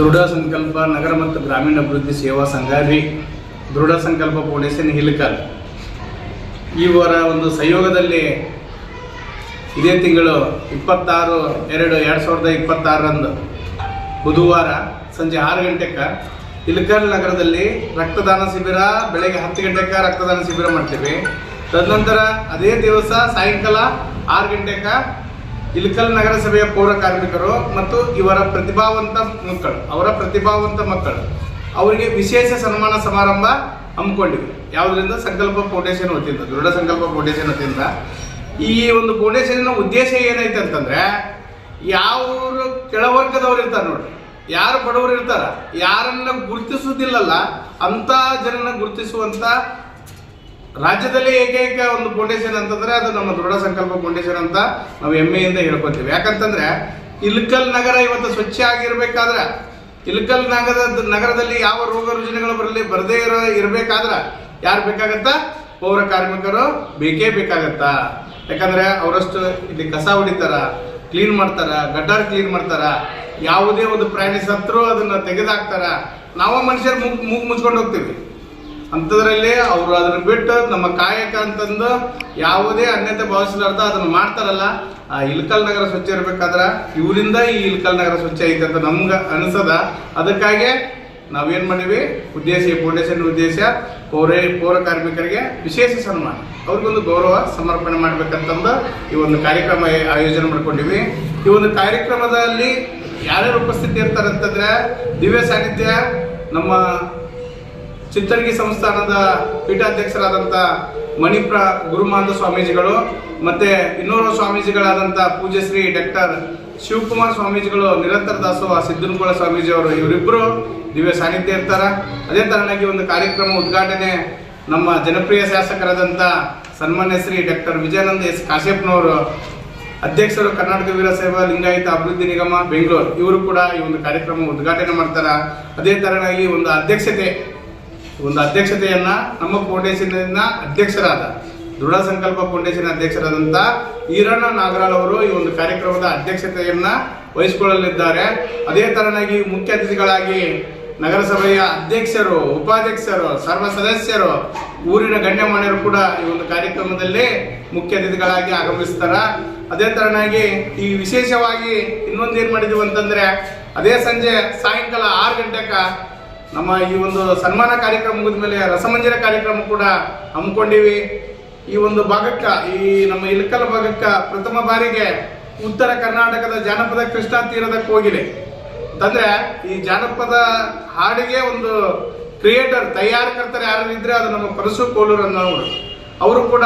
ದೃಢ ಸಂಕಲ್ಪ ನಗರ ಮತ್ತು ಗ್ರಾಮೀಣ ಅಭಿವೃದ್ಧಿ ಸೇವಾ ಸಂಘ ರೀ ದೃಢ ಸಂಕಲ್ಪ ಫೌಂಡೇಶನ್ ಹಿಲಕಲ್ ಇವರ ಒಂದು ಸಹಯೋಗದಲ್ಲಿ ಇದೇ ತಿಂಗಳು 26/2/2026 ಬುಧವಾರ ಸಂಜೆ 6 ಗಂಟೆಗೆ ಹಿಲಕಲ್ ನಗರದಲ್ಲಿ ರಕ್ತದಾನ ಶಿಬಿರ ಬೆಳಗ್ಗೆ 10 ಗಂಟೆಗೆ ರಕ್ತದಾನ ಶಿಬಿರ ಮಾಡ್ತೀವಿ. ತದನಂತರ ಅದೇ ದಿವಸ ಸಾಯಂಕಾಲ 6 ಗಂಟೆಗೆ ಹಿಲಕಲ್ ನಗರಸಭೆಯ ಪೌರ ಕಾರ್ಮಿಕರು ಮತ್ತು ಅವರ ಪ್ರತಿಭಾವಂತ ಮಕ್ಕಳು ಅವರಿಗೆ ವಿಶೇಷ ಸನ್ಮಾನ ಸಮಾರಂಭ ಹಮ್ಮಿಕೊಂಡಿವಿ. ಯಾವುದರಿಂದ ಸಂಕಲ್ಪ ಫೌಂಡೇಶನ್ ವತಿಯಿಂದ ದೃಢ ಸಂಕಲ್ಪ ಫೌಂಡೇಶನ್ ವತಿಯಿಂದ ಈ ಒಂದು ಫೌಂಡೇಶನ್ನ ಉದ್ದೇಶ ಏನೈತೆ ಅಂತಂದ್ರೆ, ಯಾರು ಕೆಳವರ್ಗದವ್ರು ಇರ್ತಾರೆ ನೋಡಿ, ಯಾರು ಬಡವರು ಇರ್ತಾರ, ಯಾರನ್ನ ಗುರುತಿಸುವುದಿಲ್ಲಲ್ಲ ಅಂತ ಜನನ ಗುರುತಿಸುವಂತ ರಾಜ್ಯದಲ್ಲಿ ಏಕೈಕ ಒಂದು ಫೌಂಡೇಶನ್ ಅಂತಂದ್ರೆ ಅದು ನಮ್ಮ ದೃಢ ಸಂಕಲ್ಪ ಫೌಂಡೇಶನ್ ಅಂತ ನಾವು ಹೆಮ್ಮೆಯಿಂದ ಹೇಳ್ಕೊತೀವಿ. ಯಾಕಂತಂದ್ರೆ ಹಿಲಕಲ್ ನಗರ ಇವತ್ತು ಸ್ವಚ್ಛ ಆಗಿರ್ಬೇಕಾದ್ರೆ, ಹಿಲಕಲ್ ನಗರದಲ್ಲಿ ಯಾವ ರೋಗ ರುಜಿನಗಳು ಬರದೇ ಇರಬೇಕಾದ್ರೆ ಯಾರು ಬೇಕಾಗತ್ತಾ? ಪೌರ ಕಾರ್ಮಿಕರು ಬೇಕೇ ಬೇಕಾಗತ್ತಾ. ಯಾಕಂದ್ರೆ ಅವರಷ್ಟು ಇಲ್ಲಿ ಕಸ ಹೊಡಿತಾರ, ಕ್ಲೀನ್ ಮಾಡ್ತಾರ, ಗಡ್ಡಾರ್ ಕ್ಲೀನ್ ಮಾಡ್ತಾರ, ಯಾವುದೇ ಒಂದು ಪ್ರಾಣಿ ಸತ್ರು ಅದನ್ನ ತೆಗೆದಾಕ್ತಾರ. ನಾವು ಮನುಷ್ಯರು ಮೂಗು ಮುಚ್ಕೊಂಡು ಹೋಗ್ತೀವಿ. ಅಂಥದ್ರಲ್ಲಿ ಅವರು ಅದನ್ನ ಬಿಟ್ಟು ನಮ್ಮ ಕಾಯಕ ಅಂತಂದು ಯಾವುದೇ ಅನ್ಯತೆ ಭಾವಿಸಲಾರ್ದ ಅದನ್ನ ಮಾಡ್ತಾರಲ್ಲ. ಆ ಹಿಲಕಲ್ ನಗರ ಸ್ವಚ್ಛ ಇರಬೇಕಾದ್ರೆ ಇವರಿಂದ ಈ ಹಿಲಕಲ್ ನಗರ ಸ್ವಚ್ಛ ಐತೆ ಅಂತ ನಮ್ಗೆ ಅನಿಸದ. ಅದಕ್ಕಾಗಿ ನಾವೇನ್ ಮಾಡೀವಿ, ಫೌಂಡೇಶನ್ ಉದ್ದೇಶ ಪೌರ ಕಾರ್ಮಿಕರಿಗೆ ವಿಶೇಷ ಸನ್ಮಾನ, ಅವ್ರಿಗೊಂದು ಗೌರವ ಸಮರ್ಪಣೆ ಮಾಡ್ಬೇಕಂತಂದು ಈ ಒಂದು ಕಾರ್ಯಕ್ರಮ ಆಯೋಜನೆ ಮಾಡ್ಕೊಂಡಿವಿ. ಈ ಒಂದು ಕಾರ್ಯಕ್ರಮದಲ್ಲಿ ಯಾರ್ಯಾರು ಉಪಸ್ಥಿತಿ ಇರ್ತಾರೆ ಅಂತಂದ್ರೆ, ದಿವ್ಯ ಸಾನ್ನಿಧ್ಯ ನಮ್ಮ ಚಿತ್ತರ್ಗಿ ಸಂಸ್ಥಾನದ ಪೀಠಾಧ್ಯಕ್ಷರಾದಂಥ ಮಣಿಪ್ರ ಗುರುಮಾಂತ ಸ್ವಾಮೀಜಿಗಳು, ಮತ್ತೆ ಇನ್ನೋರ್ವ ಸ್ವಾಮೀಜಿಗಳಾದಂಥ ಪೂಜ್ಯ ಶ್ರೀ ಡಾಕ್ಟರ್ ಶಿವಕುಮಾರ್ ಸ್ವಾಮೀಜಿಗಳು, ನಿರಂತರ ದಾಸೋಹ ಸಿದ್ದನಕೋಳ ಸ್ವಾಮೀಜಿ ಅವರು, ಇವರಿಬ್ಬರು ದಿವ್ಯ ಸಾನ್ನಿಧ್ಯ ಇರ್ತಾರ. ಅದೇ ತರನಾಗಿ ಒಂದು ಕಾರ್ಯಕ್ರಮ ಉದ್ಘಾಟನೆ ನಮ್ಮ ಜನಪ್ರಿಯ ಶಾಸಕರಾದಂಥ ಸನ್ಮಾನ್ಯ ಶ್ರೀ ಡಾಕ್ಟರ್ ವಿಜಯಾನಂದ ಎಸ್ ಕಾಶ್ಯಪ್ನವರು, ಅಧ್ಯಕ್ಷರು ಕರ್ನಾಟಕ ವೀರಶೈವ ಲಿಂಗಾಯತ ಅಭಿವೃದ್ಧಿ ನಿಗಮ ಬೆಂಗಳೂರು, ಇವರು ಕೂಡ ಈ ಒಂದು ಕಾರ್ಯಕ್ರಮ ಉದ್ಘಾಟನೆ ಮಾಡ್ತಾರ. ಅದೇ ತರನಾಗಿ ಒಂದು ಅಧ್ಯಕ್ಷತೆಯನ್ನ ನಮ್ಮ ಫೌಂಡೇಶನ್ ಅಧ್ಯಕ್ಷರಾದ ದೃಢ ಸಂಕಲ್ಪ ಫೌಂಡೇಶನ್ ಅಧ್ಯಕ್ಷರಾದಂಥ ಈರಣ್ಣ ನಾಗರಾಳ್ ಅವರು ಈ ಒಂದು ಕಾರ್ಯಕ್ರಮದ ಅಧ್ಯಕ್ಷತೆಯನ್ನ ವಹಿಸಿಕೊಳ್ಳಲಿದ್ದಾರೆ. ಅದೇ ತರನಾಗಿ ಮುಖ್ಯ ಅತಿಥಿಗಳಾಗಿ ನಗರಸಭೆಯ ಅಧ್ಯಕ್ಷರು, ಉಪಾಧ್ಯಕ್ಷರು, ಸರ್ವ ಸದಸ್ಯರು, ಊರಿನ ಗಣ್ಯಮಾನ್ಯರು ಕೂಡ ಈ ಒಂದು ಕಾರ್ಯಕ್ರಮದಲ್ಲಿ ಮುಖ್ಯ ಅತಿಥಿಗಳಾಗಿ ಆಗಮಿಸ್ತಾರ. ಅದೇ ತರನಾಗಿ ಈ ವಿಶೇಷವಾಗಿ ಇನ್ನೊಂದೇನು ಮಾಡಿದೀವಿ ಅಂತಂದ್ರೆ, ಅದೇ ಸಂಜೆ ಸಾಯಂಕಾಲ 6 ಗಂಟೆಗೆ ನಮ್ಮ ಈ ಒಂದು ಸನ್ಮಾನ ಕಾರ್ಯಕ್ರಮ ಮುಗಿದ ಮೇಲೆ ರಸಮಂಜರಿ ಕಾರ್ಯಕ್ರಮ ಕೂಡ ಹಮ್ಮಿಕೊಂಡಿವಿ. ಈ ಒಂದು ಭಾಗಕ್ಕೆ, ಈ ನಮ್ಮ ಹಿಲಕಲ್ ಭಾಗಕ್ಕೆ ಪ್ರಥಮ ಬಾರಿಗೆ ಉತ್ತರ ಕರ್ನಾಟಕದ ಜಾನಪದ ಕೃಷ್ಣಾ ತೀರದ ಕೋಗಿಲೆ ಅಂತಂದ್ರೆ, ಈ ಜಾನಪದ ಹಾಡಿಗೆ ಒಂದು ತಯಾರಕರ್ತರು ಯಾರು ಇದ್ರೆ ಅದು ನಮ್ಮ ಪರಸು ಕೋಲೂರ್ ಅನ್ನೋರು. ಅವರು ಕೂಡ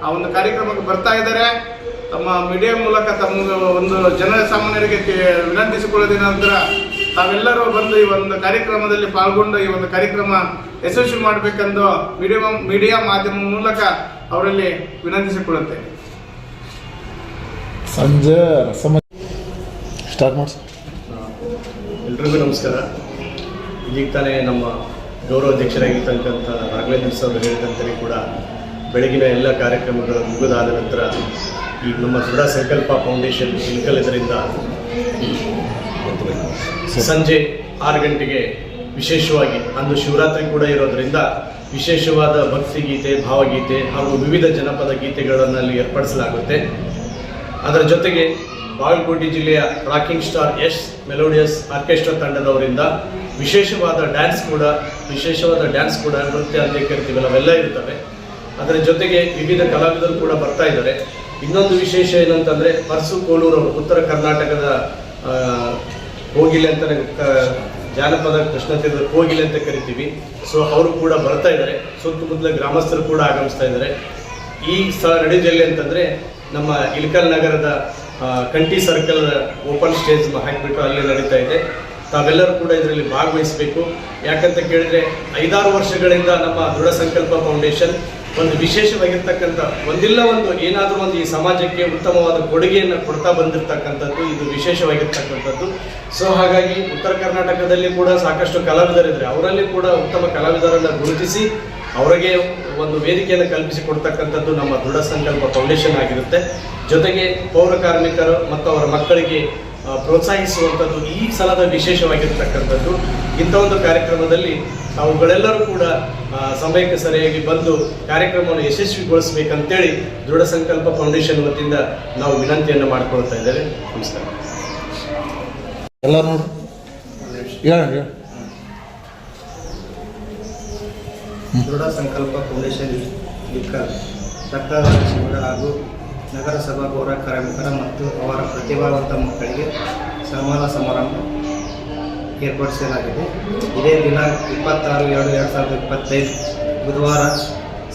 ಆ ಒಂದು ಕಾರ್ಯಕ್ರಮಕ್ಕೆ ಬರ್ತಾ ಇದ್ದಾರೆ. ತಮ್ಮ ಮೀಡಿಯಾ ಮೂಲಕ ತಮ್ಮ ಒಂದು ಜನಸಾಮಾನ್ಯರಿಗೆ ವಿನಂತಿಸಿಕೊಳ್ಳೋದೇನಂತರ, ತಾವೆಲ್ಲರೂ ಬಂದು ಈ ಒಂದು ಕಾರ್ಯಕ್ರಮದಲ್ಲಿ ಪಾಲ್ಗೊಂಡು ಈ ಒಂದು ಕಾರ್ಯಕ್ರಮ ಯಶಸ್ವಿ ಮಾಡಬೇಕೆಂದು ಮೀಡಿಯಾ ಮಾಧ್ಯಮ ಮೂಲಕ ಅವರಲ್ಲಿ ವಿನಂತಿಸಿಕೊಳ್ಳುತ್ತೆ. ಸಂಜೆ ಸ್ಟಾರ್ಟ್ ಮಾಡಿ. ಎಲ್ರಿಗೂ ನಮಸ್ಕಾರ. ಇದೀಗ ತಾನೇ ನಮ್ಮ ಗೌರವಾಧ್ಯಕ್ಷರಾಗಿರ್ತಕ್ಕಂಥ ರಾಘವೇಂದ್ರ ಸರ್ ಹೇಳಿದಂತೆ ಕೂಡ ಬೆಳಗಿನ ಎಲ್ಲ ಕಾರ್ಯಕ್ರಮಗಳು ಮುಗಿದಾದ ನಂತರ ಈ ನಮ್ಮ ದೃಢ ಸಂಕಲ್ಪ ಫೌಂಡೇಶನ್ ಹಿಲಕಲ್ ಇದರಿಂದ ಸಂಜೆ 6 ಗಂಟೆಗೆ ವಿಶೇಷವಾಗಿ ಅಂದು ಶಿವರಾತ್ರಿ ಕೂಡ ಇರೋದರಿಂದ ವಿಶೇಷವಾದ ಭಕ್ತಿಗೀತೆ, ಭಾವಗೀತೆ ಹಾಗೂ ವಿವಿಧ ಜನಪದ ಗೀತೆಗಳನ್ನು ಅಲ್ಲಿ ಏರ್ಪಡಿಸಲಾಗುತ್ತೆ. ಅದರ ಜೊತೆಗೆ ಬಾಗಲಕೋಟೆ ಜಿಲ್ಲೆಯ rocking star S melodious orchestra ತಂಡದವರಿಂದ ವಿಶೇಷವಾದ ಡ್ಯಾನ್ಸ್ ಕೂಡ ನೃತ್ಯ ಅಂತ ಕರಿತೀವಲ್ಲ, ಅವೆಲ್ಲ ಇರ್ತವೆ. ಅದರ ಜೊತೆಗೆ ವಿವಿಧ ಕಲಾವಿದರು ಕೂಡ ಬರ್ತಾ ಇದ್ದಾರೆ. ಇನ್ನೊಂದು ವಿಶೇಷ ಏನಂತಂದರೆ, ಪರಸು ಕೋಲೂರು ಅವರು ಉತ್ತರ ಕರ್ನಾಟಕದ ಕೋಗಿಲೆ ಅಂತ ಜಾನಪದ ಕೃಷ್ಣ ತೀರದ ಕೋಗಿಲೆ ಅಂತ ಕರಿತೀವಿ. ಸೊ ಅವರು ಕೂಡ ಬರ್ತಾ ಇದ್ದಾರೆ. ಸುತ್ತಮುತ್ತಲ ಗ್ರಾಮಸ್ಥರು ಕೂಡ ಆಗಮಿಸ್ತಾ ಇದ್ದಾರೆ. ಈ ಸ್ಥಳ ನಡೆದಿಲ್ಲ ಅಂತಂದರೆ ನಮ್ಮ ಹಿಲಕಲ್ ನಗರದ ಕಂಠಿ ಸರ್ಕಲ್ ಓಪನ್ ಸ್ಟೇಜ್ ಹಾಕಿಬಿಟ್ಟು ಅಲ್ಲಿ ನಡೀತಾ ಇದೆ. ತಾವೆಲ್ಲರೂ ಕೂಡ ಇದರಲ್ಲಿ ಭಾಗವಹಿಸಬೇಕು. ಯಾಕಂತ ಕೇಳಿದರೆ 5-6 ವರ್ಷಗಳಿಂದ ನಮ್ಮ ದೃಢ ಸಂಕಲ್ಪ ಫೌಂಡೇಶನ್ ಒಂದು ವಿಶೇಷವಾಗಿರ್ತಕ್ಕಂಥ ಏನಾದರೂ ಒಂದು ಈ ಸಮಾಜಕ್ಕೆ ಉತ್ತಮವಾದ ಕೊಡುಗೆಯನ್ನು ಕೊಡ್ತಾ ಬಂದಿರತಕ್ಕಂಥದ್ದು ಇದು ವಿಶೇಷವಾಗಿರ್ತಕ್ಕಂಥದ್ದು. ಸೊ ಹಾಗಾಗಿ ಉತ್ತರ ಕರ್ನಾಟಕದಲ್ಲಿ ಕೂಡ ಸಾಕಷ್ಟು ಕಲಾವಿದರಿದ್ದಾರೆ. ಅವರಲ್ಲಿ ಕೂಡ ಉತ್ತಮ ಕಲಾವಿದರನ್ನು ಗುರುತಿಸಿ ಅವರಿಗೆ ಒಂದು ವೇದಿಕೆಯನ್ನು ಕಲ್ಪಿಸಿಕೊಡ್ತಕ್ಕಂಥದ್ದು ನಮ್ಮ ದೃಢ ಸಂಕಲ್ಪ ಫೌಂಡೇಶನ್ ಆಗಿರುತ್ತೆ. ಜೊತೆಗೆ ಪೌರ ಕಾರ್ಮಿಕರು ಮತ್ತು ಅವರ ಮಕ್ಕಳಿಗೆ ಪ್ರೋತ್ಸಾಹಿಸುವಂಥದ್ದು ಈ ಸಲದ ವಿಶೇಷವಾಗಿರ್ತಕ್ಕಂಥದ್ದು. ಇಂಥ ಒಂದು ಕಾರ್ಯಕ್ರಮದಲ್ಲಿ ತಾವುಗಳೆಲ್ಲರೂ ಕೂಡ ಸಮಯಕ್ಕೆ ಸರಿಯಾಗಿ ಬಂದು ಕಾರ್ಯಕ್ರಮವನ್ನು ಯಶಸ್ವಿಗೊಳಿಸಬೇಕಂತೇಳಿ ದೃಢ ಸಂಕಲ್ಪ ಫೌಂಡೇಶನ್ ವತಿಯಿಂದ ನಾವು ವಿನಂತಿಯನ್ನು ಮಾಡಿಕೊಳ್ತಾ ಇದ್ದೇವೆ. ನಮಸ್ಕಾರ. ಎಲ್ಲ ನೋಡ್ರಿ ಹೇಳಿ. ದೃಢ ಸಂಕಲ್ಪ ಫೌಂಡೇಶನ್ ಲಿಕ್ಕರ್ ಸರ್ಕಾರ ಶಿಬಿರ ಹಾಗೂ ನಗರಸಭಾ ಪೌರ ಕಾರ್ಮಿಕರ ಮತ್ತು ಅವರ ಪ್ರತಿಭಾವಂತ ಮಕ್ಕಳಿಗೆ ಸನ್ಮಾನ ಸಮಾರಂಭ ಏರ್ಪಡಿಸಲಾಗಿದೆ. ಇದೇ ದಿನ 26/2/2025 ಬುಧವಾರ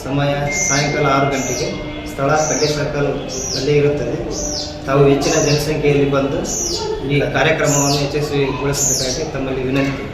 ಸಮಯ ಸಾಯಂಕಾಲ 6 ಗಂಟೆಗೆ ಸ್ಥಳ ಕಡ್ಡೆ ಸರ್ಕಲ್ ಅಲ್ಲಿ ಇರುತ್ತದೆ. ತಾವು ಹೆಚ್ಚಿನ ಜನಸಂಖ್ಯೆಯಲ್ಲಿ ಬಂದು ಈ ಕಾರ್ಯಕ್ರಮವನ್ನು ಯಶಸ್ವಿಗೊಳಿಸಬೇಕಾಗಿ ತಮ್ಮಲ್ಲಿ ವಿನಂತಿ.